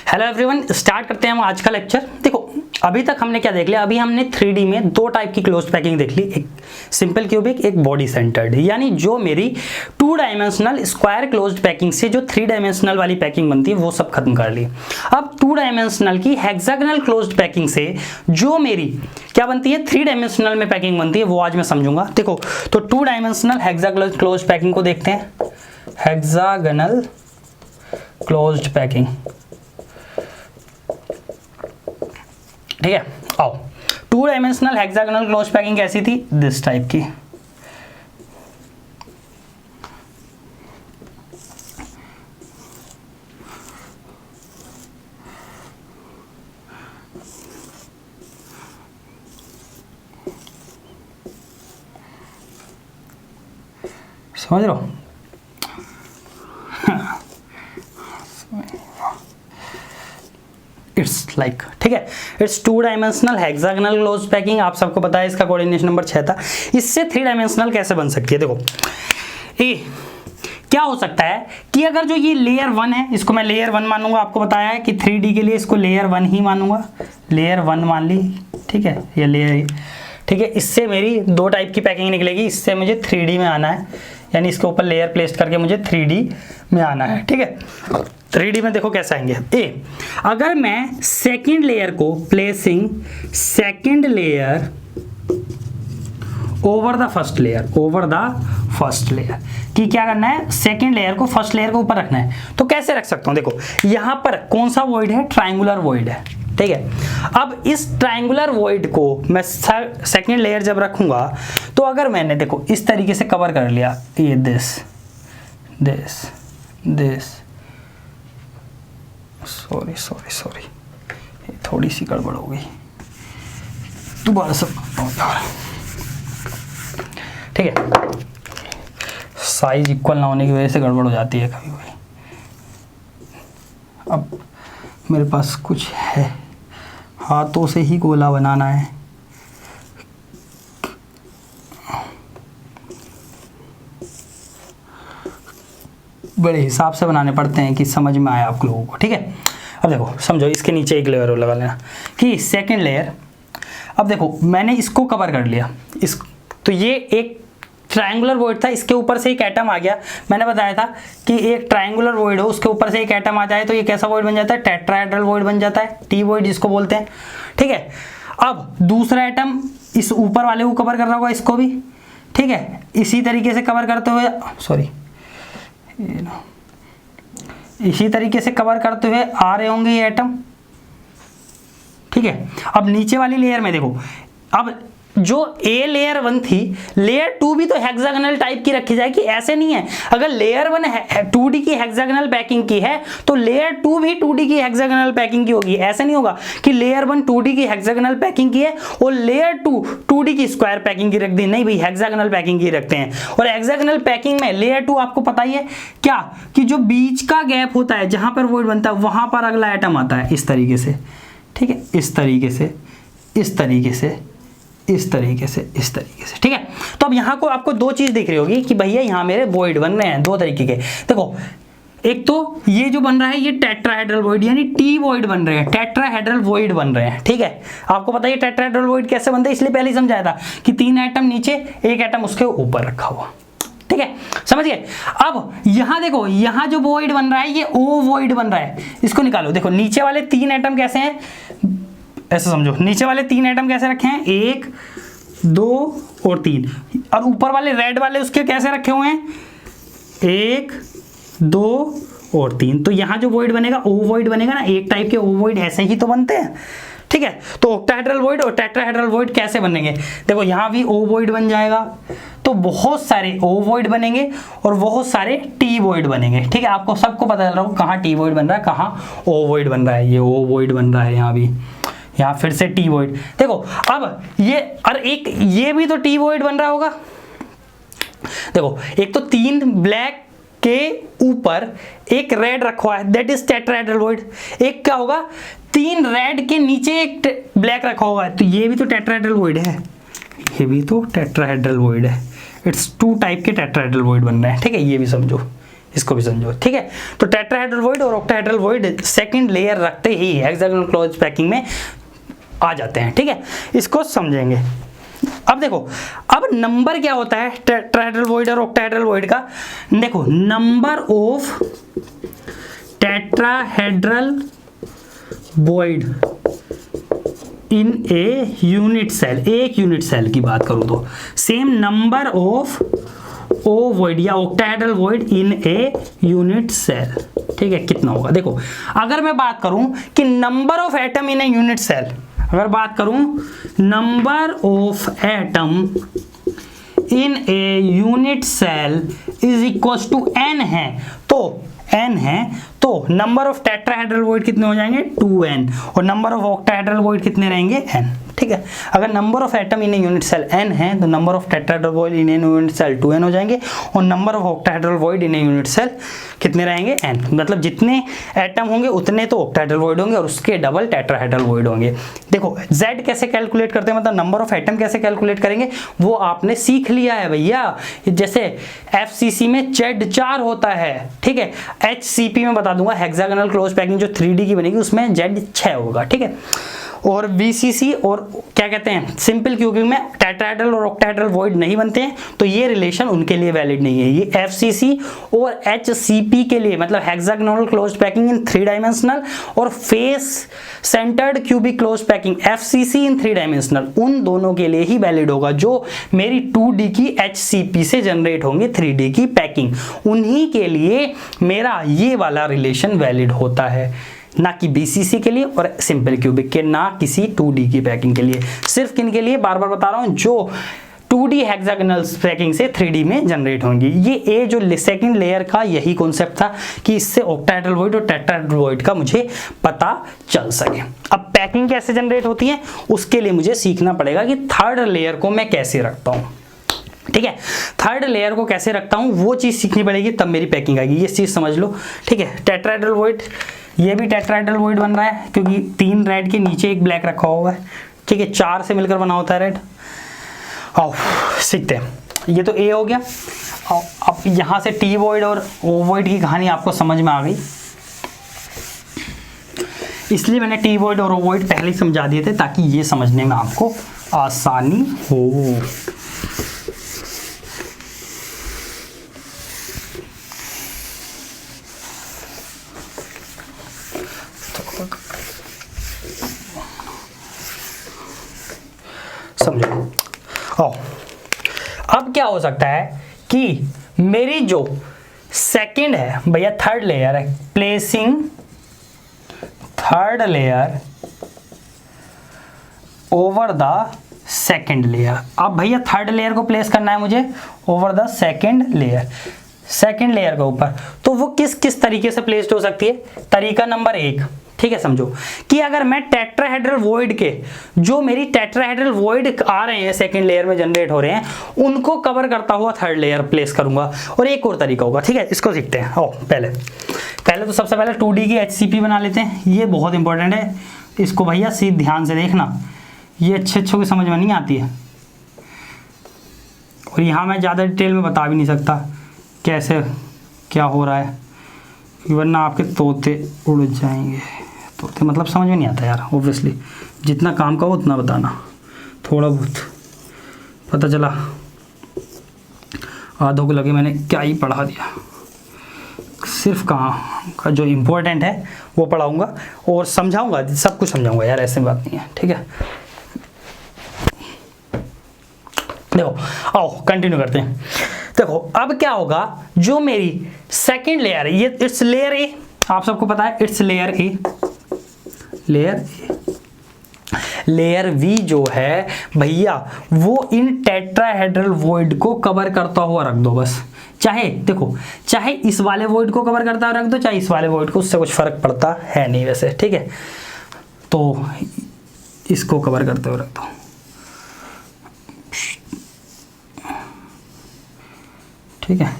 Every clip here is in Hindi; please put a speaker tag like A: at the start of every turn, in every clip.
A: हेलो एवरीवन, स्टार्ट करते हैं हम आज का लेक्चर। देखो अभी तक हमने क्या देख लिया, अभी हमने 3D में दो टाइप की क्लोज पैकिंग देख ली, एक सिंपल क्यूबिक, एक बॉडी सेंटर्ड। यानी जो मेरी 2 डायमेंशनल स्क्वायर क्लोज्ड पैकिंग से जो 3 डायमेंशनल वाली पैकिंग बनती है वो सब खत्म कर ली। अब 2 डायमेंशनल की हेक्सागोनल क्लोज्ड पैकिंग से जो मेरी क्या बनती है, 3 डायमेंशनल में पैकिंग बनती है, वो आज मैं समझूंगा। देखो तो 2 डायमेंशनल हेक्सागोनल क्लोज्ड पैकिंग को देखते हैं। हेक्सागोनल क्लोज्ड पैकिंग, ठीक है। आओ 2 डायमेंशनल हेक्सागोनल क्लोज पैकिंग कैसी थी, दिस टाइप की। समझ रहे हो? इट्स लाइक, ठीक है, it's 2 dimensional hexagonal close packing. आप सबको पता है इसका कोऑर्डिनेशन नंबर 6 था। इससे 3 डायमेंशनल कैसे बन सकती है? देखो ए क्या हो सकता है कि अगर जो ये लेयर 1 है, इसको मैं लेयर 1 मानूंगा। आपको बताया है कि 3D के लिए इसको लेयर 1 ही मानूंगा, लेयर 1 मान ली, ठीक है, ये लेयर, ठीक है। इससे मेरी 2 टाइप की पैकिंग निकलेगी। इससे मुझे 3D में आना है, यानी इसके ऊपर लेयर प्लेस करके मुझे 3D में आना है, ठीक है। 3D में देखो कैसे आएंगे। ए अगर मैं सेकंड लेयर को placing second layer over the first layer, over the first layer कि क्या करना है, सेकंड लेयर को फर्स्ट लेयर के ऊपर रखना है। तो कैसे रख सकता हूं? देखो यहां पर कौन सा वॉइड है, ट्रायंगुलर वॉइड है, ठीक है। अब इस ट्रायंगुलर वॉइड को मैं सेकंड लेयर जब रखूंगा तो अगर मैंने देखो इस तरीके से कवर कर लिया, ये this this this, sorry sorry sorry, ये थोड़ी सी गड़बड़ हो गई, दोबारा सब, ठीक है। साइज इक्वल ना होने की वजह से गड़बड़ हो जाती है कभी कभी। अब मेरे पास कुछ है, हाथों से ही गोला बनाना है। बड़े हिसाब से बनाने पड़ते हैं कि समझ में आए आप लोगों को, ठीक है। अब देखो समझो, इसके नीचे एक लेयर लगा लेना कि सेकंड लेयर। अब देखो मैंने इसको कवर कर लिया, इस तो ये एक ट्रायंगुलर वॉइड था, इसके ऊपर से एक एटम आ गया। मैंने बताया था कि एक ट्रायंगुलर वॉइड हो, उसके ऊपर से एक एटम आ जाए तो ये कैसा वॉइड बन जाता है, टेट्राहेड्रल वॉइड बन जाता है, टी वॉइड जिसको बोलते हैं, ठीक है। अब दूसरा एटम इस ऊपर वाले को कवर कर रहा होगा, इसको भी, ठीक है। इसी तरीके से कवर करते हुए, सॉरी, इसी तरीके से कवर करते हुए आ रहे होंगे ये एटम, ठीक है। अब नीचे वाली लेयर में देखो, अब जो ए लेयर 1 थी, लेयर 2 भी तो हेक्सागोनल टाइप की रखी जाएगी, ऐसे नहीं है। अगर लेयर 1 2D की हेक्सागोनल पैकिंग की है तो लेयर 2 भी 2D की हेक्सागोनल पैकिंग की होगी। ऐसे नहीं होगा कि लेयर 1 2D की हेक्सागोनल पैकिंग की है और लेयर 2 2D की स्क्वायर पैकिंग की रख दी। नहीं भाई, हेक्सागोनल पैकिंग की रखते हैं। और हेक्सागोनल पैकिंग में लेयर 2 आपको पता ही है क्या, कि जो बीच का गैप होता है जहां पर वॉइड बनता है वहां पर अगला एटम आता है, इस तरीके से, ठीक है, इस तरीके से, इस तरीके से, इस तरीके से, इस तरीके से, ठीक है। तो अब यहाँ को आपको 2 चीज दिख रही होगी कि भैया यहाँ मेरे वॉइड बन रहे हैं 2 तरीके के। देखो एक तो ये जो बन रहा है ये टेट्राहेड्रल वॉइड, यानी टी वॉइड बन रहे हैं, टेट्राहेड्रल वॉइड बन रहे हैं, ठीक है। आपको पता है टेट्राहेड्रल वॉइड कैसे बनते हैं, इसलिए पहले ही समझाया था कि 3 एटम नीचे, एक एटम उसके ऊपर रखा हुआ, ठीक है, समझ गए। अब यहां देखो, यहां जो वॉइड बन रहा है ये ओ वॉइड बन रहा है, इसको निकालो। देखो नीचे वाले 3 एटम कैसे हैं, ऐसे समझो, नीचे वाले 3 एटम कैसे रखे हैं, 1 2 और 3, और ऊपर वाले रेड वाले उसके कैसे रखे हुए हैं, 1 2 और 3। तो यहां जो वॉइड बनेगा ओ वॉइड बनेगा ना, एक टाइप के ओ वॉइड ऐसे ही तो बनते हैं, ठीक है। तो ऑक्टाहेड्रल वॉइड और टेट्राहेड्रल वॉइड कैसे बनेंगे, देखो यहां भी ओ वॉइड बन जाएगा, तो बहुत सारे ओ वॉइड बनेंगे और बहुत सारे टी वॉइड बनेंगे, ठीक है। आपको सबको पता चल रहा हो कहाँ टी वॉइड बन रहा है, कहाँ ओ वॉइड बन रहा है। ये ओ वॉइड बन रहा है, यहाँ भी, यहाँ फिर से टी वॉइड। देखो अब ये, और एक ये भी तो टी वॉइड बन रहा होगा। देखो एक तो 3 ब्लैक के ऊपर एक रेड रखा है, दैट इज टेट्राहेड्रल वॉइड। एक क्या होगा, 3 रेड के नीचे एक ब्लैक रखा होगा, तो ये भी तो टेट्राहेड्रल वॉइड है, ये भी तो टेट्राहेड्रल वॉइड है। इट्स 2 टाइप के टेट्राहेड्रल वॉइड बन रहे हैं, ठीक है। ये भी समझो, इसको भी समझो, ठीक है। तो टेट्राहेड्रल वॉइड और ऑक्टाहेड्रल वॉइड सेकंड लेयर रखते ही हेक्सागोनल क्लोज पैकिंग में आ जाते हैं, ठीक है। इसको समझेंगे। अब देखो, अब नंबर क्या होता है टेट्राहेड्रल वॉइड और ऑक्टाहेड्रल वॉइड का। देखो, number of tetrahedral void in a unit cell, एक यूनिट सेल की बात करूं तो सेम नंबर ऑफ ओवॉइड या octahedral void in a unit cell, ठीक है, कितना होगा। देखो, अगर मैं बात करूं कि number of atom in a unit cell, अगर बात करूं number of atom in a unit cell is equal to n है, तो n है तो नंबर ऑफ टेट्राहेड्रल वॉइड कितने हो जाएंगे 2n, और नंबर ऑफ ऑक्टाहेड्रल वॉइड कितने रहेंगे n, ठीक है। अगर number of atom in a unit cell n है तो number of tetrahedral void in a unit cell 2n हो जाएंगे, और number of octahedral void in a unit cell कितने रहेंगे n, मतलब जितने एटम होंगे उतने तो ऑक्टाहेड्रल वॉइड होंगे और उसके डबल टेट्राहेड्रल वॉइड होंगे। देखो, z कैसे कैलकुलेट करते हैं, मतलब नंबर ऑफ एटम कैसे कैलकुलेट करेंगे वो आपने सीख लिया है भैया। जैसे FCC में Z4 होता है, ठीक है। HCP में बता दूंगा, हेक्सागोनल क्लोज पैकिंग जो 3D की बनेगी उसमें Z6 होगा, ठीक है। और VCC और क्या कहते हैं सिंपल क्यूबिंग में टेट्राहेड्रल और ऑक्टाहेड्रल वॉइड नहीं बनते हैं, तो ये रिलेशन उनके लिए वैलिड नहीं है। ये FCC और HCP के लिए, मतलब hexagonal closed packing in 3 dimensional और face centred cubic close packing FCC in 3 dimensional, उन दोनों के लिए ही वैलिड होगा जो मेरी 2D की HCP से जनरेट होंगे 3D की पैकिंग, उन्हीं के लिए मेरा ये वाला रिलेशन वैलिड होता है, ना कि BCC के लिए और सिंपल क्यूबिक के, ना किसी 2D की पैकिंग के लिए। सिर्फ किन के लिए, बार बार बता रहा हूं, जो 2D हेक्सागोनल पैकिंग से 3D में जनरेट होंगी। ये ए जो सेकंड लेयर का यही कॉन्सेप्ट था कि इससे ऑक्टाहेड्रल वॉइड और टेट्राहेड्रल वॉइड का मुझे पता चल सके। अब पैकिंग कैसे जनरेट होती है उसके लिए मुझे सीखना पड़ेगा कि थर्ड लेयर को मैं कैसे रखता हूँ, ठीक है। थर्ड लेयर को कैसे रखता हूँ वो चीज़ सीखनी पड़ेगी, तब मेरी पैकिंग आएगी। ये चीज़ समझ लो, ठीक है। टेट्राहेड्रल वॉइड, ये भी टेट्राहेड्रल वॉइड बन रहा है क्योंकि 3 रेड के नीचे एक ब्लैक रखा हुआ है, ठीक है। 4 से मिलकर बना होता है रेड। आओ सीखते हैं। ये तो ए हो गया। अब यहाँ से टी वॉइड और ओ वॉइड की कहानी आपको समझ में आ गई, इसलिए मैंने टी वॉइड और ओ वॉइड पहले ही समझा दिए थे ताकि ये समझने में आपको आसानी हो। समझो। आओ, अब क्या हो सकता है कि मेरी जो सेकंड है भैया, थर्ड लेयर है, placing third layer over the second layer. अब भैया थर्ड लेयर को प्लेस करना है मुझे over the second layer, second layer के ऊपर, तो वो किस किस तरीके से प्लेस्ड हो सकती है। तरीका नंबर 1, ठीक है, समझो कि अगर मैं टेट्राहेड्रल वॉइड के, जो मेरी टेट्राहेड्रल वॉइड आ रहे हैं सेकंड लेयर में जनरेट हो रहे हैं, उनको कवर करता हुआ थर्ड लेयर प्लेस करूंगा। और एक और तरीका होगा, ठीक है, इसको सीखते हैं। आओ पहले तो सबसे पहले 2D की HCP बना लेते हैं। ये बहुत इंपॉर्टेंट है, इसको भैया सीधे ध्यान से देखना, ये अच्छे की समझ में नहीं आती है और यहाँ मैं ज़्यादा डिटेल में बता भी नहीं सकता कैसे क्या हो रहा है, वरना आपके तोते उड़ जाएंगे। तोते मतलब समझ में नहीं आता यार, ऑब्वियसली जितना काम का उतना बताना, थोड़ा बहुत पता चला आधों को लगे मैंने क्या ही पढ़ा दिया। सिर्फ कहाँ का जो इम्पोर्टेंट है वो पढ़ाऊँगा और समझाऊँगा, सब कुछ समझाऊँगा यार, ऐसी बात नहीं है, ठीक है। देखो आओ कंटिन्यू करते हैं। देखो अब क्या होगा, जो मेरी सेकंड लेयर है, ये इट्स लेयर ए, आप सबको पता है it's layer A, layer B जो है भैया वो इन टेट्राहेड्रल वॉइड को कवर करता हुआ रख दो बस। चाहे देखो, चाहे इस वाले वॉइड को कवर करता हुआ रख दो, चाहे इस वाले वॉइड को, उससे कुछ फर्क पड़ता है नहीं वैसे, ठीक है। तो इसको कवर करते हुए रख दो, ठीक है।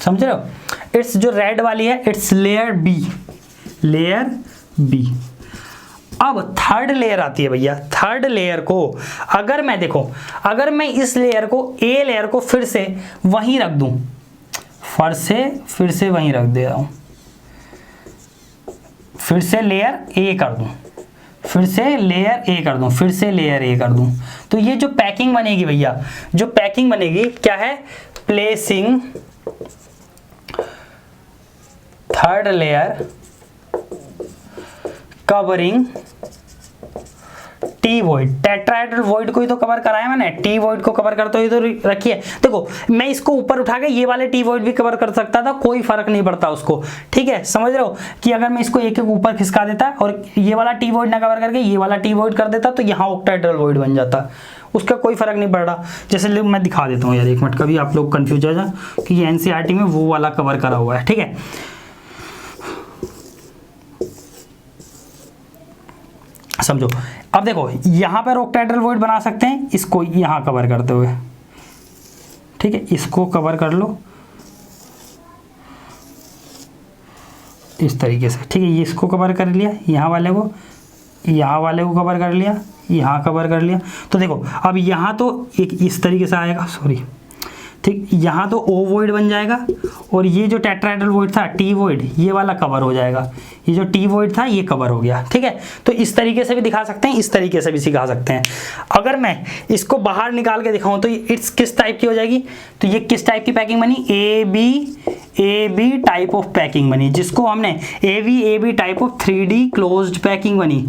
A: समझ रहे हो? इट्स जो रेड वाली है it's layer B, layer B. अब थर्ड लेयर आती है भैया, थर्ड लेयर को अगर मैं देखो, अगर मैं इस लेयर को ए लेयर को फिर से वहीं रख दूं, फिर से वहीं रख दे रहा हूं, फिर से लेयर ए कर दूं, फिर से लेयर ए कर दूं, फिर से लेयर ए कर दूं, तो ये जो पैकिंग बनेगी भैया, जो पैकिंग बनेगी क्या है? Placing third layer covering T void. Tetrahedral void को ही तो कवर कराया मैंने, टी वॉइड को कवर करते हुए तो रखिए। देखो मैं इसको ऊपर उठा के ये वाले टी वॉइड भी कवर कर सकता था, कोई फर्क नहीं पड़ता उसको, ठीक है? समझ रहे हो कि अगर मैं इसको एक एक ऊपर खिसका देता और ये वाला टी वॉइड ना कवर करके ये वाला टी वॉइड कर देता तो यहाँ ऑक्टाहेड्रल वॉइड बन जाता, उसका कोई फर्क नहीं पड़ रहा। जैसे मैं दिखा देता हूँ यार, एक मिनट, कभी आप लोग कंफ्यूज हो जाए कि एनसीईआरटी में वो वाला कवर करा हुआ है, ठीक है? समझो। अब देखो यहां पर ऑक्टाहेड्रल वॉइड बना सकते हैं, इसको यहां कवर करते हुए, ठीक है? इसको कवर कर लो इस तरीके से, ठीक है? ये इसको कवर कर लिया, यहाँ वाले को कवर कर लिया, यहाँ कवर कर लिया। तो देखो अब यहाँ तो एक इस तरीके से आएगा, सॉरी, ठीक, यहाँ तो ओ वॉइड बन जाएगा और ये जो टेट्राहेड्रल वॉइड था टी वॉइड, ये वाला कवर हो जाएगा, ये जो टी वॉइड था ये कवर हो गया, ठीक है? तो इस तरीके से भी दिखा सकते हैं, इस तरीके से भी सिखा सकते हैं। अगर मैं इसको बाहर निकाल के दिखाऊं तो इट्स किस टाइप की हो जाएगी? तो ये किस टाइप की पैकिंग बनी? A B type of packing बनी, जिसको हमने A B type of 3D closed packing बनी,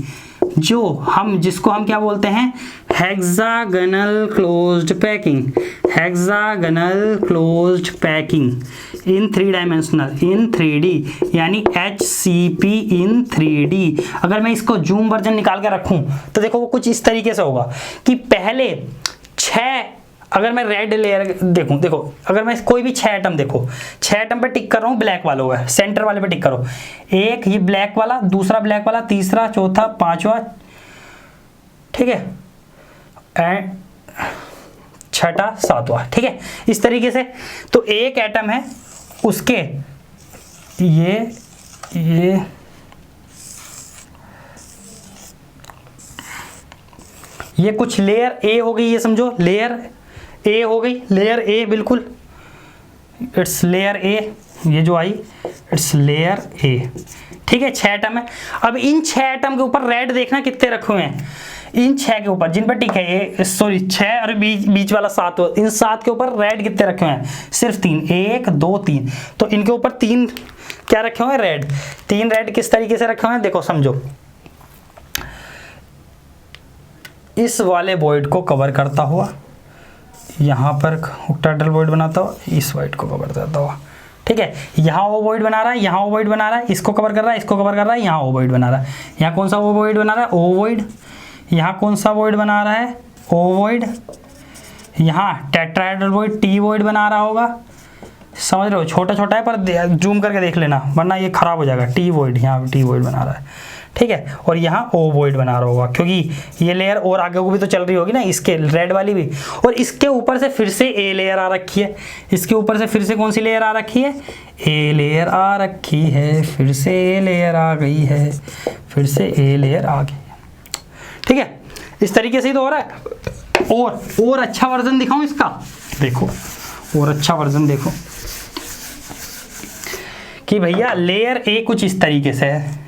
A: जिसको हम क्या बोलते हैं? Hexagonal closed packing, hexagonal closed packing in 3 dimensional, in 3D, यानी HCP इन 3D। अगर मैं इसको जूम वर्जन निकाल के रखूं तो देखो वो कुछ इस तरीके से होगा कि पहले 6, अगर मैं रेड लेयर देखो अगर मैं कोई भी 6 एटम देखो, 6 एटम पे टिक कर रहा हूँ, ब्लैक वाला हुआ है, सेंटर वाले पे टिक करो, एक ये ब्लैक वाला, दूसरा ब्लैक वाला, तीसरा, चौथा, पांचवा, ठीक है, एंड छठा, सातवां, ठीक है? इस तरीके से। तो एक एटम है उसके ये कुछ लेयर ए हो गई, ये समझो लेयर ए हो गई, लेयर ए, बिल्कुल इट्स लेयर ए, ये जो आई इट्स लेयर ए, ठीक है? 6 एटम है। अब इन 6 एटम के ऊपर रेड देखना कितने रखे हुए हैं, इन 6 के ऊपर जिन पर टिक है, सॉरी 6 और बीच वाला 7, इन 7 के ऊपर रेड कितने रखे हुए हैं? सिर्फ 3, 1 2 3, तो इनके ऊपर 3 क्या रखे हुए हैं? रेड। 3 रेड किस तरीके से रखे हुए हैं देखो, समझो, इस वाले वॉइड को कवर करता हुआ, यहाँ पर ऑक्टाहेड्रल वॉइड बनाता हुआ, इस वॉइड को कवर करता हुआ, ठीक है? यहाँ वो वॉइड बना रहा है, यहाँ वो वॉइड बना रहा है, इसको कवर कर रहा है, इसको कवर कर रहा है, यहाँ वो वॉइड बना रहा है। यहाँ कौन सा वो वॉइड बना रहा है? ओ वॉइड। यहाँ कौन सा वॉइड बना रहा है? ओ वॉइड। यहाँ टेट्राहेड्रल वॉइड टी वॉइड बना रहा होगा, समझ रहे हो? छोटा छोटा है पर जूम करके देख लेना वरना ये खराब हो जाएगा। टी वॉइड, यहाँ टी वॉइड बना रहा है, ठीक है? और यहाँ ओ वॉइड बना रहा होगा, क्योंकि ये लेयर और आगे को भी तो चल रही होगी ना, इसके रेड वाली भी। और इसके ऊपर से फिर से ए लेयर आ रखी है, इसके ऊपर से फिर से कौन सी लेयर आ रखी है? ए लेयर आ रखी है, फिर से ए लेयर आ गई है, फिर से ए लेयर आ गई, ठीक है? इस तरीके से ही तो हो रहा है। और अच्छा वर्जन दिखाऊं इसका, देखो और अच्छा वर्जन देखो कि भैया लेयर ए कुछ इस तरीके से है,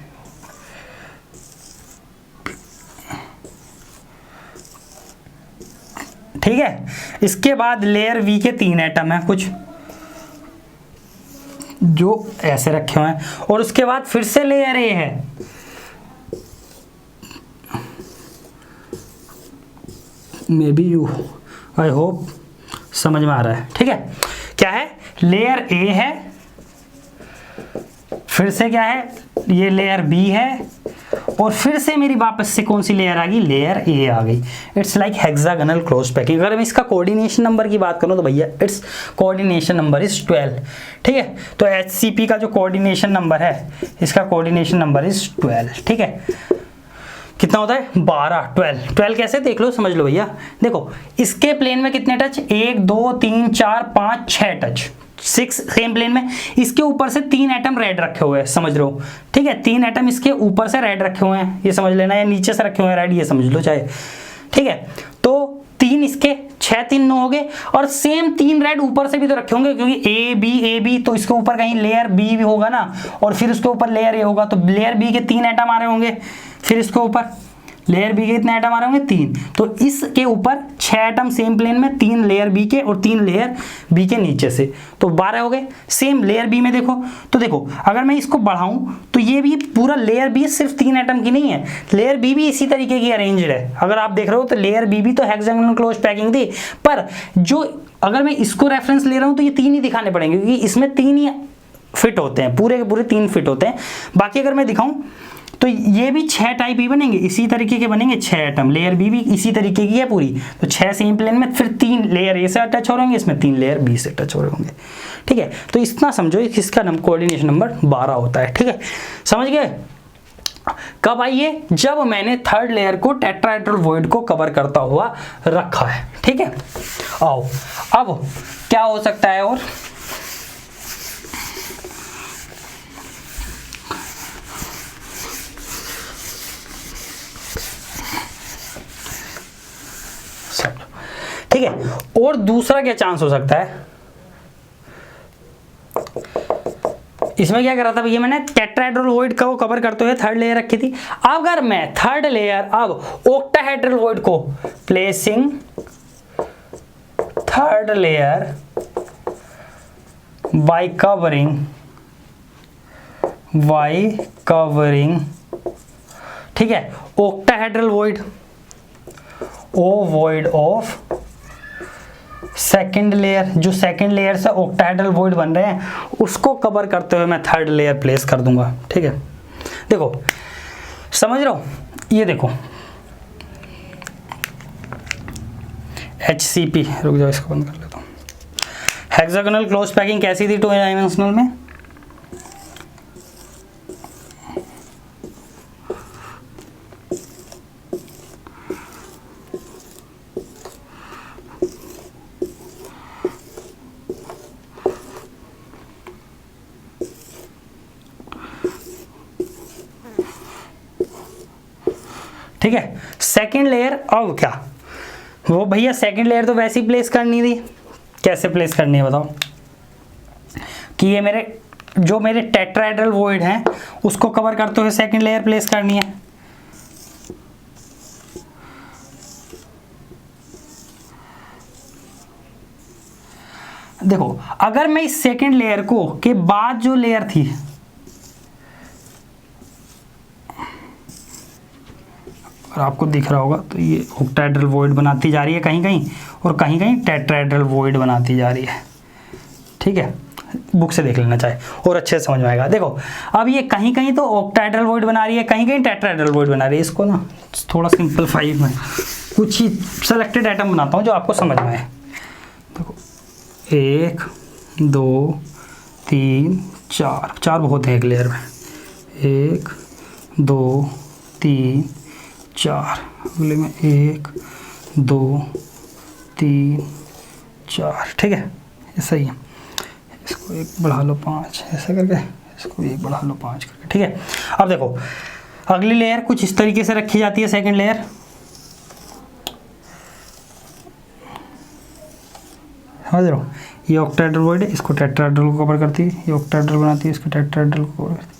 A: ठीक है? इसके बाद लेयर वी के 3 एटम है कुछ जो ऐसे रखे हुए हैं, और उसके बाद फिर से लेयर ए है, may be you, I hope समझ में आ रहा है, ठीक है? क्या है? लेयर ए है, फिर से क्या है? ये लेयर बी है, और फिर से मेरी वापस से कौन सी लेयर आ गई? लेयर ए आ गई। It's like hexagonal close packing. अगर मैं इसका कोऑर्डिनेशन नंबर की बात करूं तो भैया इट्स कोऑर्डिनेशन नंबर इज 12, ठीक है? तो HCP का जो कोऑर्डिनेशन नंबर है, इसका कोऑर्डिनेशन नंबर इज 12, ठीक है? कितना होता है? 12, 12 कैसे देख लो, समझ लो भैया। देखो इसके प्लेन में कितने टच? 1 2 3 4 5 6 टच, 6 सेम प्लेन में, इसके ऊपर से 3 एटम रेड रखे हुए हैं, समझ रहे हो, ठीक है, 3 एटम इसके ऊपर से रेड रखे हुए हैं, ये समझ लेना, या नीचे से रखे हुए हैं रेड, ये समझ लो चाहे, ठीक है। तो 3 इसके, 6 3 9 हो गए, और सेम 3 रेड ऊपर से भी तो रखे होंगे, क्योंकि ए बी, तो इसके ऊपर कहीं लेयर बी भी होगा ना, और फिर उसके ऊपर लेयर ए होगा, तो लेयर बी के 3 एटम आ रहे होंगे, फिर इसके ऊपर लेयर बी के कितने एटम आ रहे होंगे, 3, तो इसके ऊपर 6 एटम सेम प्लेन में, 3 लेयर बी के और 3 लेयर बी के नीचे से, तो 12 हो गए। सेम लेयर बी में देखो, तो देखो अगर मैं इसको बढ़ाऊं तो ये भी पूरा लेयर बी सिर्फ 3 एटम की नहीं है, लेयर बी भी इसी तरीके की अरेंज्ड है। अगर आप देख रहे हो तो लेयर बी भी तो हेक्सागोनल क्लोज पैकिंग थी, पर जो अगर मैं इसको रेफरेंस ले रहा हूं तो ये 3 ही दिखाने पड़ेंगे, क्योंकि इसमें 3 ही फिट होते हैं, पूरे के पूरे 3 फिट होते हैं। बाकी अगर मैं दिखाऊं तो ये भी 6 टाइप ही बनेंगे, इसी तरीके के बनेंगे 6 एटम, लेयर बी भी इसी तरीके की है पूरी, तो 6 सेम प्लेन में, फिर 3 लेयर ए से अटैच हो रहे होंगे, इसमें 3 लेयर बी से अटैच हो रहे होंगे, ठीक है। तो इतना समझो, इसका कोऑर्डिनेशन नंबर 12 होता है, ठीक है, समझ गए। कब आई है, जब मैंने थर्ड लेयर को टेट्राहेड्रल वॉइड को कवर करता हुआ रखा है, ठीक है। आओ अब क्या हो सकता है, और ठीक है, और दूसरा क्या चांस हो सकता है, इसमें क्या करा था भैया, मैंने टेट्राहेड्रल वॉइड को कवर करते हुए थर्ड लेयर रखी थी। अगर मैं थर्ड लेयर अब ऑक्टाहेड्रल वॉइड को placing third layer by covering, ठीक है, octahedral void void of second layer, जो सेकेंड लेयर से ऑक्टाहेड्रल वॉइड बन रहे हैं उसको कवर करते हुए मैं थर्ड लेयर प्लेस कर दूंगा, ठीक है। देखो समझ रहे हो, ये देखो HCP, रुक जाओ इसको बंद कर लेता हूँ। हेक्सागोनल क्लोज पैकिंग कैसी थी 2 डायमेंशनल में, ठीक है। सेकेंड लेयर अब क्या, वो भैया सेकेंड लेयर तो वैसे ही प्लेस करनी थी, कैसे प्लेस करनी है बताओ, कि ये मेरे टेट्राहेड्रल वॉइड हैं उसको कवर करते हुए सेकेंड लेयर प्लेस करनी है। देखो अगर मैं इस सेकेंड लेयर को के बाद जो लेयर थी, और आपको दिख रहा होगा तो ये ऑक्टाहेड्रल वॉइड बनाती जा रही है कहीं कहीं, और कहीं कहीं टेट्राहेड्रल वॉइड बनाती जा रही है, ठीक है, बुक से देख लेना चाहे और अच्छे से समझ में आएगा। देखो अब ये कहीं कहीं तो ऑक्टाहेड्रल वॉइड बना रही है, कहीं कहीं टेट्राहेड्रल वॉइड बना रही है। इसको ना थोड़ा सिंपलीफाई में कुछ ही सेलेक्टेड आइटम बनाता हूँ जो आपको समझ में आए। देखो 1 2 3 4 बहुत है एक लेयर में, 1 2 3 4, अगले में 1 2 3 4, ठीक है, ये सही है। इसको 1 बढ़ा लो 5 ऐसे करके, इसको 1 बढ़ा लो 5 करके, ठीक है। अब देखो अगली लेयर कुछ इस तरीके से रखी जाती है, सेकंड लेयर, समझ रहे हो, ये ऑक्टाहेड्रल वॉइड है, इसको टेट्राहेड्रल को कवर करती है, ये ऑक्टाहेड्रल बनाती है, इसको टेट्राहेड्रल को कवर करती है,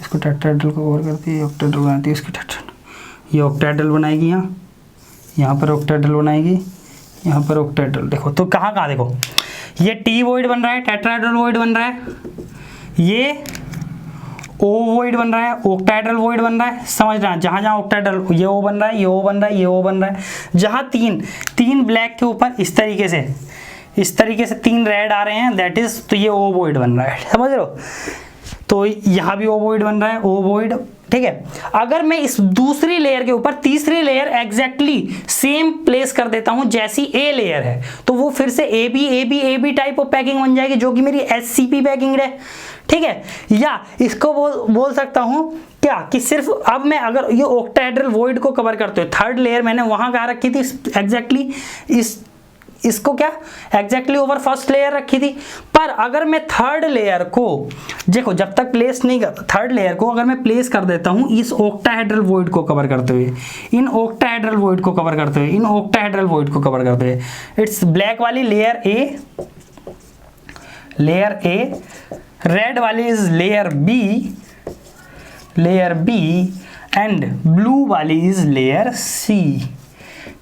A: इसको टेट्राहेड्रल को कवर करती है, ये ऑक्टाहेड्रल बनाती है, इसको टेट्राहेड्रल, ये ऑक्टाहेड्रल बनाएगी, यहाँ पर ऑक्टाहेड्रल बनाएगी, यहाँ पर ऑक्टाहेड्रल। देखो तो कहाँ कहाँ देखो, ये टी वॉइड बन रहा है, टेट्राहेड्रल वॉइड बन रहा है, ये ओ वॉइड बन रहा है, ऑक्टाहेड्रल वॉइड बन रहा है, समझ रहे हैं, जहाँ जहाँ ऑक्टाहेड्रल, ये ओ बन रहा है, ये ओ बन रहा है, ये ओ बन रहा है, जहाँ तीन ब्लैक के ऊपर इस तरीके से 3 रेड आ रहे हैं, दैट इज, तो ये ओ वॉइड बन रहा है, समझ रहे हो। तो यहाँ भी ओ वॉइड बन रहा है, ओ वॉइड, ठीक है। अगर मैं इस दूसरी लेयर के ऊपर तीसरी लेयर एग्जैक्टली सेम प्लेस कर देता हूं जैसी ए लेयर है, तो वो फिर से A B type of packing बन जाएगी, जो कि मेरी HCP पैकिंग है, ठीक है। या इसको बोल सकता हूं क्या, कि सिर्फ अब मैं अगर ये ऑक्टाहेड्रल वॉइड को कवर करते हुए थर्ड लेयर मैंने वहां कहाँ रखी थी, एग्जैक्टली इस इसको क्या एग्जैक्टली ओवर फर्स्ट लेयर रखी थी। पर अगर मैं थर्ड लेयर को देखो जब तक प्लेस नहीं कर, थर्ड लेयर को अगर मैं प्लेस कर देता हूं इस ऑक्टाहेड्रल वॉइड को कवर करते हुए, इन ऑक्टाहेड्रल वॉइड को कवर करते हुए, इन ऑक्टाहेड्रल वॉइड को कवर करते हुए, इट्स ब्लैक वाली लेयर ए, रेड वाली is layer B and blue वाली इज लेयर सी।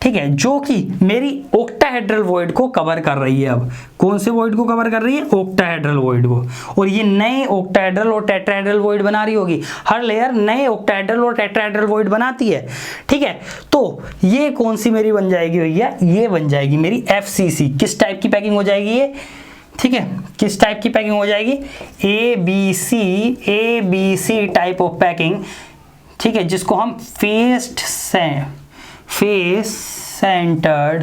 A: ठीक है, जो कि मेरी ऑक्टाहेड्रल वॉइड को कवर कर रही है। अब कौन से वॉइड को कवर कर रही है? ऑक्टाहेड्रल वॉइड को। और ये नए ऑक्टाहेड्रल और टेट्राहेड्रल वॉइड बना रही होगी। हर लेयर नए ऑक्टाहेड्रल और टेट्राहेड्रल वॉइड बनाती है। ठीक है, तो ये कौन सी मेरी बन जाएगी भैया? ये बन जाएगी मेरी FCC। किस टाइप की पैकिंग हो जाएगी ये? ठीक है, किस टाइप की पैकिंग हो जाएगी? ABC type of packing. ठीक है, जिसको हम face centred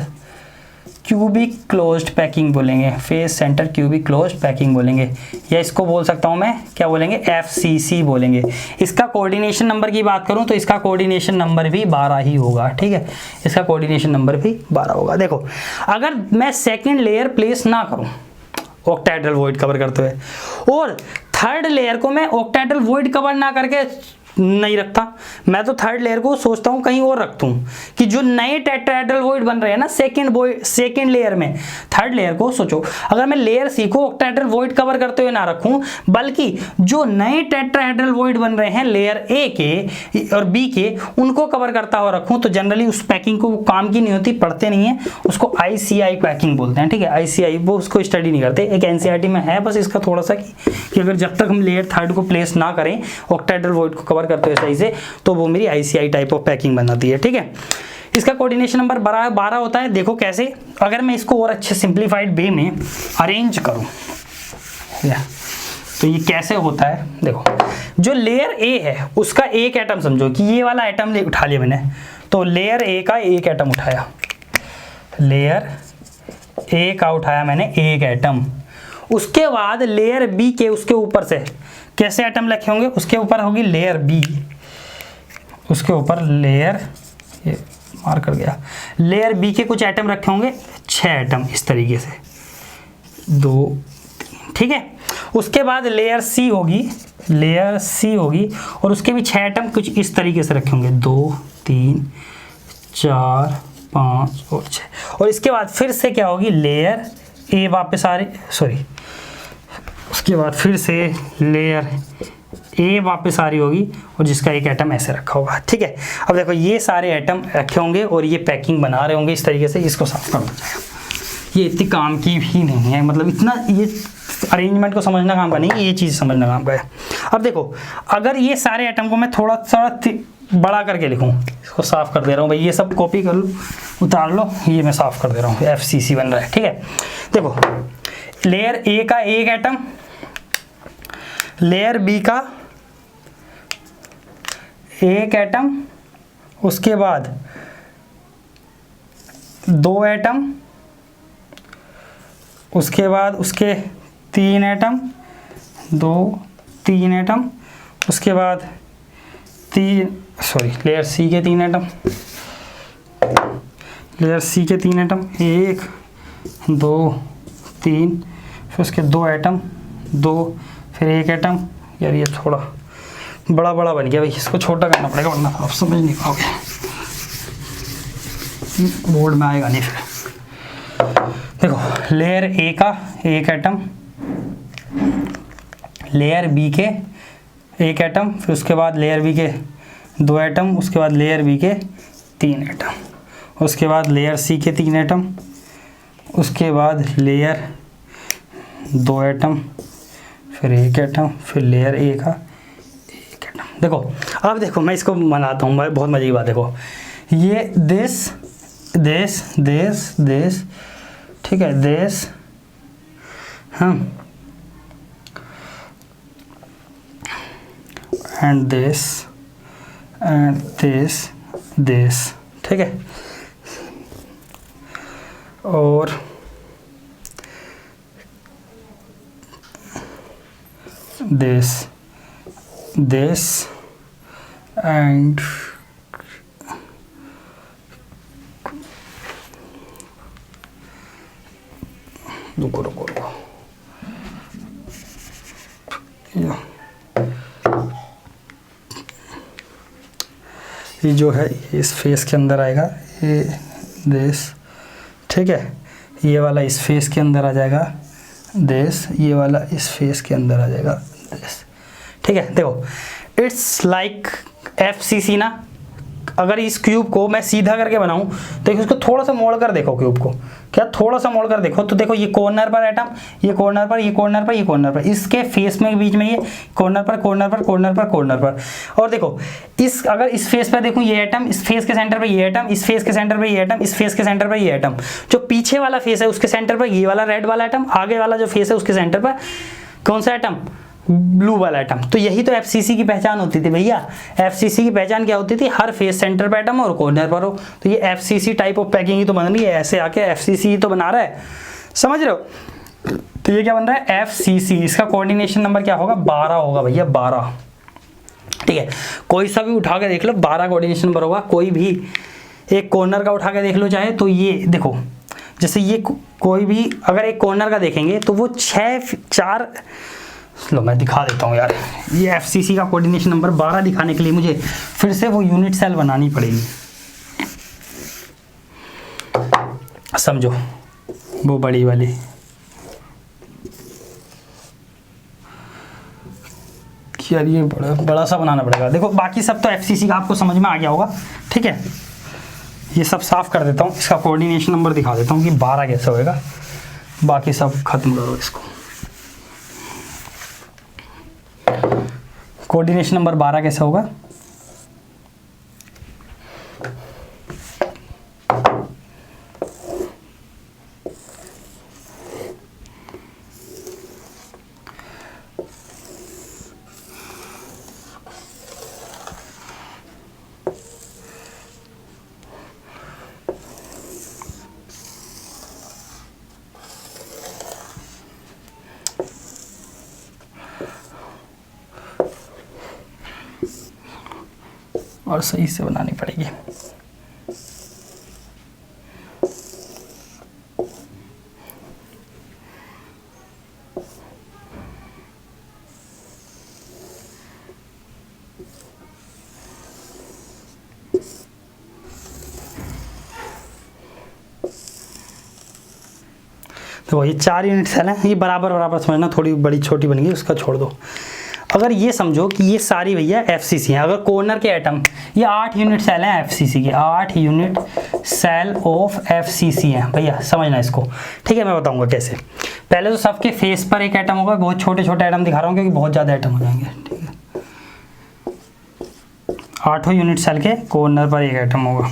A: cubic closed packing बोलेंगे, face centre cubic closed packing बोलेंगे, या इसको बोल सकता हूं मैं क्या बोलेंगे? FCC बोलेंगे। इसका कोऑर्डिनेशन नंबर की बात करूं तो इसका कोऑर्डिनेशन नंबर भी 12 ही होगा। ठीक है, इसका कोऑर्डिनेशन नंबर भी 12 होगा। देखो, अगर मैं सेकेंड लेयर प्लेस ना करूं ऑक्टाहेड्रल वॉइड कवर करते हुए, और थर्ड लेयर को मैं ऑक्टाहेड्रल वॉइड कवर ना करके नहीं रखता, मैं तो थर्ड लेयर को सोचता हूं कहीं और रख दूं कि जो नए टेट्राहेड्रल वॉइड बन रहे हैं ना सेकेंड लेयर में, थर्ड लेयर को सोचो अगर मैं लेयर सी को ऑक्टाहेड्रल वॉइड कवर करते हुए ना रखूं, बल्कि जो नए टेट्राहेड्रल वॉइड बन रहे हैं लेयर ए के और बी के, उनको कवर करता हुआ रखूं, तो जनरली उस पैकिंग को काम की नहीं होती, पढ़ते नहीं है, उसको ICI पैकिंग बोलते हैं। ठीक है, ICI वो उसको स्टडी नहीं करते, एक NCERT में है बस इसका थोड़ा सा कि अगर जब तक हम लेयर थर्ड को प्लेस ना करें ऑक्टाहेड्रल वॉइड को कवर करते हुए सही से, तो वो मेरी ICI टाइप ऑफ पैकिंग बनाती है। ठीक है, इसका कोऑर्डिनेशन नंबर 12 होता है। देखो कैसे, अगर मैं इसको और अच्छे सिंप्लीफाइड वे में अरेंज करूं तो ये कैसे होता है। देखो, जो लेयर ए है उसका एक एटम, समझो कि ये वाला एटम उठा लिया मैंने, तो लेयर ए का एक एटम उठाया, लेयर ए का उठाया मैंने एक एटम। उसके बाद लेयर बी के उसके ऊपर से कैसे एटम रखे होंगे? उसके ऊपर होगी लेयर बी, उसके ऊपर लेयर, ये मार कर गया, लेयर बी के कुछ एटम रखे होंगे 6 एटम इस तरीके से, 2 3। ठीक है, उसके बाद लेयर सी होगी और उसके भी 6 एटम कुछ इस तरीके से रखे होंगे, 2 3 4 5 और 6। और इसके बाद फिर से क्या होगी? लेयर ए वापस आ रही, सॉरी, उसके बाद फिर से लेयर ए वापस आ रही होगी और जिसका एक एटम ऐसे रखा होगा। ठीक है, अब देखो ये सारे एटम रखे होंगे और ये पैकिंग बना रहे होंगे इस तरीके से। इसको साफ कर दो, ये इतनी काम की भी नहीं है, मतलब इतना ये अरेंजमेंट को समझना काम का नहीं, ये चीज़ समझना काम का है। अब देखो, अगर ये सारे एटम को मैं थोड़ा सा बड़ा करके लिखूँ, इसको साफ कर दे रहा हूँ भाई, ये सब कॉपी कर लो, उतार लो, ये मैं साफ कर दे रहा हूँ, FCC बन रहा है। ठीक है, देखो लेयर ए का एक एटम, लेयर बी का एक एटम, उसके बाद 2 एटम, उसके बाद उसके 3 एटम, 2 3 एटम, उसके बाद लेयर सी के 3 एटम, लेयर सी के 3 एटम, 1 2 3, फिर उसके 2 एटम, 2 फिर 1 एटम। यार ये थोड़ा बड़ा बन गया भाई, इसको छोटा करना पड़ेगा वरना आप समझ नहीं पाओगे, बोर्ड में आएगा नहीं। फिर देखो, लेयर ए का एक एटम, लेयर बी के एक एटम, फिर उसके बाद लेयर बी के 2 एटम, उसके बाद लेयर बी के 3 एटम, उसके बाद लेयर सी के 3 एटम, उसके बाद लेयर 2 एटम, फिर 1 एटम, फिर लेयर ए का 1 एटम। देखो, अब देखो मैं इसको बनाता हूँ, बहुत मजे की बात। देखो ये दिस, ठीक है, this, and this and this, ठीक है, और this and रुको रुको रुको, ये जो है इस फेस के अंदर आएगा, ये दिस, ठीक है, ये वाला इस फेस के अंदर आ जाएगा दिस, ये वाला इस फेस के अंदर आ जाएगा दिस, ठीक है। देखो इट्स लाइक FCC ना। अगर इस क्यूब को मैं सीधा करके बनाऊं तो इसको थोड़ा सा मोड़ कर देखो, क्यूब को क्या थोड़ा सा मोड़ कर देखो, तो देखो ये कॉर्नर पर एटम, ये कॉर्नर पर, ये कॉर्नर पर, ये कॉर्नर पर, इसके फेस में बीच में ये कॉर्नर पर कॉर्नर पर कॉर्नर पर कॉर्नर पर। और देखो इस, अगर इस फेस पर देखूं ये एटम, इस फेस के सेंटर पर ये एटम, इस फेस के सेंटर पर ये एटम, इस फेस के सेंटर पर ये एटम, जो पीछे वाला फेस है उसके सेंटर पर ये वाला रेड वाला एटम, आगे वाला जो फेस है उसके सेंटर पर कौन सा एटम, ब्लू वाला एटम। तो यही तो FCC की पहचान होती थी भैया। FCC की पहचान क्या होती थी, हर फेस सेंटर पे एटम और कॉर्नर पर हो। तो ये FCC टाइप ऑफ पैकिंग ही तो बन रही है, ऐसे आके FCC ही तो बना रहा है, समझ रहे हो। तो ये क्या बन रहा है FCC, इसका कोऑर्डिनेशन नंबर क्या होगा 12 होगा भैया, 12, ठीक है। कोई सा भी उठा के देख लो 12 कोऑर्डिनेशन नंबर होगा। कोई भी एक कॉर्नर का उठा के देख लो चाहे, तो ये देखो जैसे ये कोई भी अगर एक कॉर्नर का देखेंगे तो वो 4, लो मैं दिखा देता हूँ यार, ये FCC का कोऑर्डिनेशन नंबर 12 दिखाने के लिए मुझे फिर से वो यूनिट सेल बनानी पड़ेगी, समझो, वो बड़ी वाली। यार ये बड़ा सा बनाना पड़ेगा। देखो बाकी सब तो FCC का आपको समझ में आ गया होगा, ठीक है। ये सब साफ कर देता हूँ, इसका कोऑर्डिनेशन नंबर दिखा देता हूँ कि 12 कैसे होएगा, बाकी सब खत्म करो इसको। कोऑर्डिनेशन नंबर 12 कैसे होगा, और सही से बनानी पड़ेगी। तो ये 4 यूनिट सेल हैं, ये बराबर बराबर समझना, थोड़ी बड़ी छोटी बन गई उसका छोड़ दो। अगर ये समझो कि ये सारी भैया FCC हैं, अगर कॉर्नर के एटम, ये 8 यूनिट सेल हैं FCC के, 8 यूनिट सेल ऑफ FCC हैं भैया, समझना इसको, ठीक है। मैं बताऊंगा कैसे। पहले तो सबके फेस पर एक एटम होगा, बहुत छोटे छोटे एटम दिखा रहा हूँ क्योंकि बहुत ज़्यादा एटम हो जाएंगे, ठीक है। 8 यूनिट सेल के कॉर्नर पर एक एटम होगा,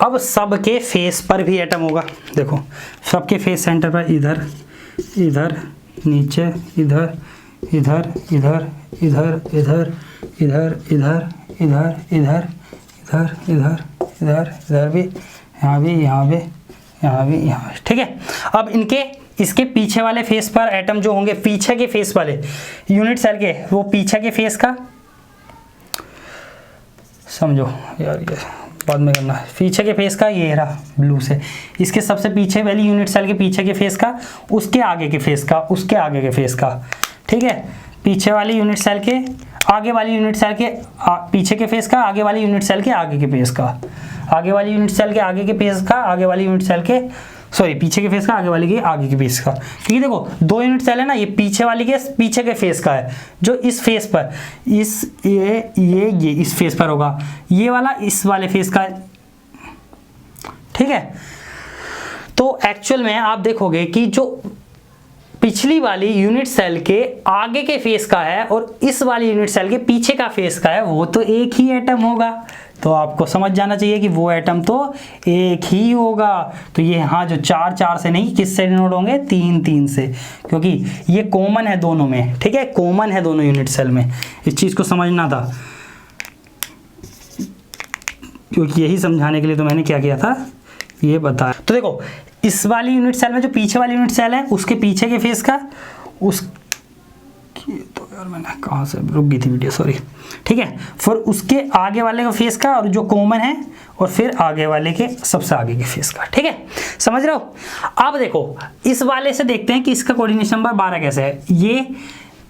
A: अब सबके फेस पर भी एटम होगा। देखो सबके फेस सेंटर पर इधर इधर नीचे इधर इधर इधर इधर इधर इधर इधर इधर इधर इधर इधर इधर इधर भी, यहाँ भी, यहाँ भी, यहाँ भी, यहाँ भी, ठीक है। अब इनके इसके पीछे वाले फेस पर एटम जो होंगे, पीछे के फेस वाले यूनिट सेल के, वो पीछे के फेस का, समझो यार ये बाद में करना है, पीछे के फेस का ये रहा ब्लू से, इसके सबसे पीछे वाली यूनिट सेल के पीछे के फेस का, उसके आगे के फेस का, उसके आगे के फेस का, ठीक है। पीछे वाली यूनिट सेल के आगे वाली यूनिट सेल के पीछे के फेस का, आगे वाली यूनिट सेल के आगे के फेस का, आगे वाली यूनिट सेल के आगे के फेस का, आगे वाली यूनिट सेल के, सॉरी पीछे के फेस का, आगे वाली के आगे के फेस का। क्योंकि देखो 2 यूनिट सेल है ना, ये पीछे वाली के पीछे के फेस का है, जो इस फेस पर, ये इस फेस पर होगा, ये वाला इस वाले फेस का, ठीक है। तो एक्चुअल में आप देखोगे कि जो पिछली वाली यूनिट सेल के आगे के फेस का है और इस वाली यूनिट सेल के पीछे का फेस का है, वो तो एक ही एटम होगा। तो आपको समझ जाना चाहिए कि वो एटम तो एक ही होगा। तो ये हाँ जो 4 से नहीं, किससे डिनोट होंगे, 3 से, क्योंकि ये कॉमन है दोनों में, ठीक है, कॉमन है दोनों यूनिट सेल में। इस चीज़ को समझना था, क्योंकि यही समझाने के लिए तो मैंने क्या किया था, ये बताया। तो देखो इस वाली यूनिट सेल में जो पीछे वाली यूनिट सेल है, उसके पीछे के फेस का, उस ये तो यार मैंने कहाँ से रुक गई थी वीडियो, सॉरी। ठीक है, फिर उसके आगे वाले का फेस का और जो कॉमन है, और फिर आगे वाले के सबसे आगे के फेस का। ठीक है, समझ रहे हो। अब देखो इस वाले से देखते हैं कि इसका कोऑर्डिनेशन नंबर 12 कैसे है। ये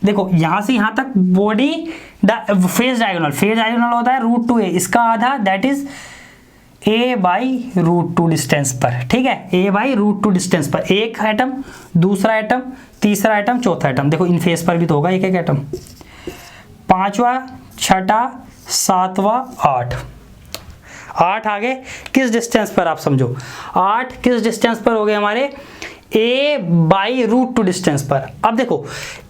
A: देखो यहाँ से यहाँ तक बॉडी फेस डायगोनल होता है √2a, इसका आधा दैट इज a/√2 डिस्टेंस पर। ठीक है, a/√2 डिस्टेंस पर एक एटम, दूसरा एटम, तीसरा एटम, चौथा एटम। देखो इन फेस पर भी तो होगा एक एक एटम, पांचवा, छठा, सातवां, 8 आगे किस डिस्टेंस पर, आप समझो 8 किस डिस्टेंस पर हो गए हमारे, a/√2 डिस्टेंस पर। अब देखो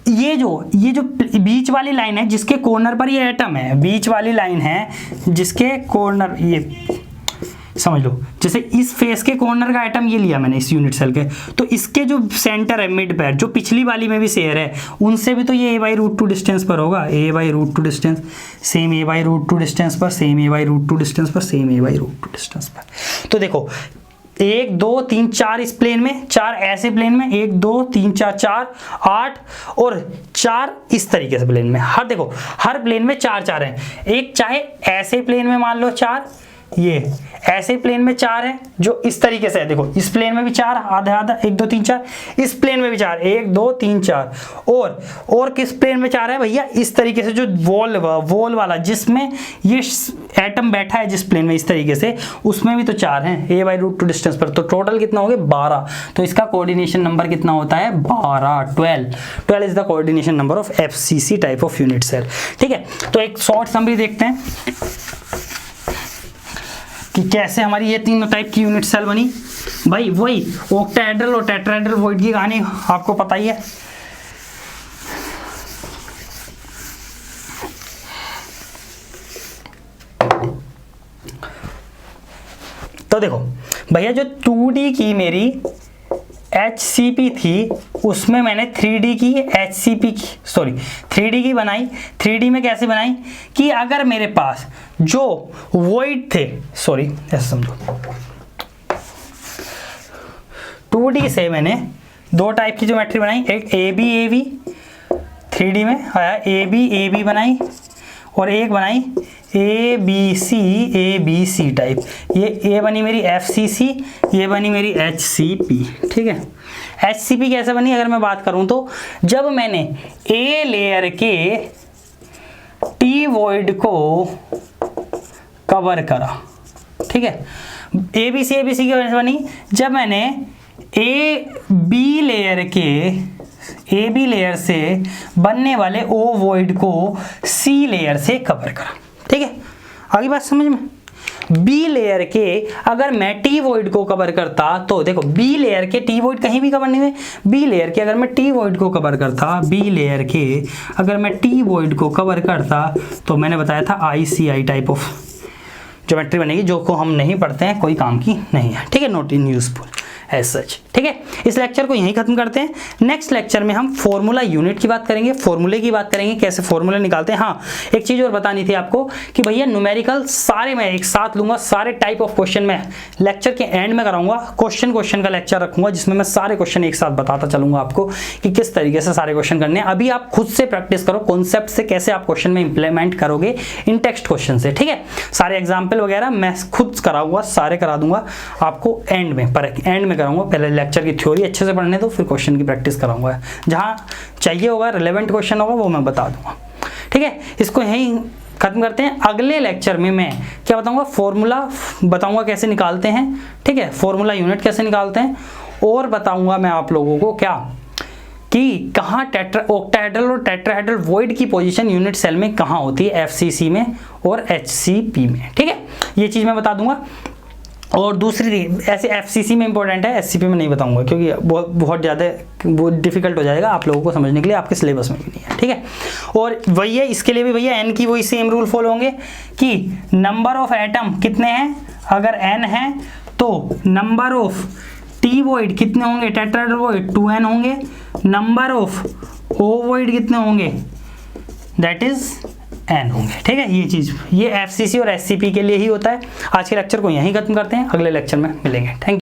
A: ये जो बीच वाली लाइन है जिसके कॉर्नर पर ये एटम है, बीच वाली लाइन है जिसके कॉर्नर, ये समझ लो जैसे इस फेस के कॉर्नर का एटम ये लिया मैंने इस यूनिट सेल के, तो इसके जो सेंटर है मिड पैर, जो पिछली वाली में भी शेयर है, उनसे भी तो ये a/√2 डिस्टेंस पर होगा, a/√2 distance, same a/√2 distance पर, सेम a/√2 डिस्टेंस पर, सेम a/√2 डिस्टेंस पर। तो देखो 1 2 3 4 इस प्लेन में, 4 ऐसे प्लेन में, 1 2 3 4 4 8 और 4 इस तरीके से प्लेन में। हर देखो हर प्लेन में 4 4 हैं। एक चाहे ऐसे प्लेन में मान लो 4, ये ऐसे प्लेन में 4 है जो इस तरीके से है। देखो इस प्लेन में भी 4, आधा आधा, 1 2 3 4, इस प्लेन में भी 4, 1 2 3 4, और किस प्लेन में 4 है भैया, इस तरीके से जो वॉल वाला जिसमें ये एटम बैठा है जिस प्लेन में इस तरीके से, उसमें भी तो 4 हैं a/√2 डिस्टेंस पर। तो टोटल कितना हो गया 12। तो इसका कोऑर्डिनेशन नंबर कितना होता है 12, 12 is the coordination number of FCC type of unit cell. ठीक है, तो एक शॉर्ट समरी देखते हैं कि कैसे हमारी ये तीनों टाइप की यूनिट सेल बनी। भाई वही ऑक्टाहेड्रल और टेट्राहेड्रल वॉइड की कहानी आपको पता ही है। तो देखो भैया जो 2D की मेरी HCP थी उसमें मैंने 3D की HCP की 3D की बनाई। 3D में कैसे बनाई कि अगर मेरे पास जो वॉइड थे, ऐसे समझो 2D से मैंने 2 टाइप की ज्योमेट्री बनाई, एक AB 3D में आया AB बनाई, और एक बनाई ABC टाइप। ये A बनी मेरी FCC, ये बनी मेरी HCP। ठीक है, HCP कैसे बनी अगर मैं बात करूं तो जब मैंने A लेयर के T वॉइड को कवर करा। ठीक है, ABC की वजह से बनी जब मैंने AB लेयर से बनने वाले O वॉइड को C लेयर से कवर करा। ठीक है, आगे बात समझ में। B लेयर के अगर मैं T वॉइड को कवर करता तो देखो B लेयर के T वॉइड कहीं भी कवर नहीं हुए, B लेयर के अगर मैं T वॉइड को कवर करता, B लेयर के अगर मैं T वॉइड को कवर करता तो मैंने बताया था ICI टाइप ऑफ ज्योमेट्री बनेगी, जो को हम नहीं पढ़ते हैं, कोई काम की नहीं है। ठीक है, not in useful as such. ठीक है, इस लेक्चर को यहीं खत्म करते हैं। नेक्स्ट लेक्चर में हम फॉर्मूला यूनिट की बात करेंगे, फॉर्मूले की बात करेंगे, कैसे फॉर्मूला निकालते हैं। हाँ, एक चीज और बतानी थी आपको कि भैया न्यूमेरिकल सारे मैं एक साथ लूंगा, सारे टाइप ऑफ क्वेश्चन में लेक्चर के एंड में कराऊंगा। क्वेश्चन का लेक्चर रखूंगा जिसमें मैं सारे क्वेश्चन एक साथ बताता चलूंगा आपको कि किस तरीके से सारे क्वेश्चन करने हैं। अभी आप खुद से प्रैक्टिस करो कॉन्सेप्ट से, कैसे आप क्वेश्चन में इंप्लीमेंट करोगे इन टेक्स्ट क्वेश्चन से। ठीक है, सारे एग्जाम्पल वगैरह मैं खुद कराऊंगा, सारे करा दूंगा आपको एंड में कराऊंगा। पहले लेक्चर की थ्योरी अच्छे से पढ़ने दो, फिर क्वेश्चन की प्रैक्टिस कराऊंगा। जहां चाहिए होगा रिलेवेंट क्वेश्चन होगा वो मैं बता दूंगा। ठीक है, इसको यहीं खत्म करते हैं। अगले लेक्चर में मैं क्या बताऊंगा, फॉर्मूला बताऊंगा कैसे निकालते हैं। ठीक है, फॉर्मूला यूनिट कैसे निकालते हैं, और बताऊंगा मैं आप लोगों को क्या कि कहाँ ऑक्टाहेड्रल और टेट्राहेड्रल वॉइड की पोजीशन यूनिट सेल में कहाँ होती है, FCC में और HCP में। ठीक है, ये चीज़ मैं बता दूंगा। और दूसरी ऐसे FCC में इंपॉर्टेंट है, SCP में नहीं बताऊंगा क्योंकि बहुत ज़्यादा वो डिफिकल्ट हो जाएगा आप लोगों को समझने के लिए, आपके सिलेबस में भी नहीं है। ठीक है, और वही है इसके लिए भी भैया N की वही सेम रूल फॉलो होंगे कि नंबर ऑफ एटम कितने हैं, अगर N है तो नंबर ऑफ T वॉइड कितने होंगे, टेट्राहेड्रल वॉइड 2N होंगे, नंबर ऑफ O वॉइड कितने होंगे, दैट इज N होंगे। ठीक है, ये चीज़ ये FCC और SCP के लिए ही होता है। आज के लेक्चर को यहीं खत्म करते हैं, अगले लेक्चर में मिलेंगे। Thank you.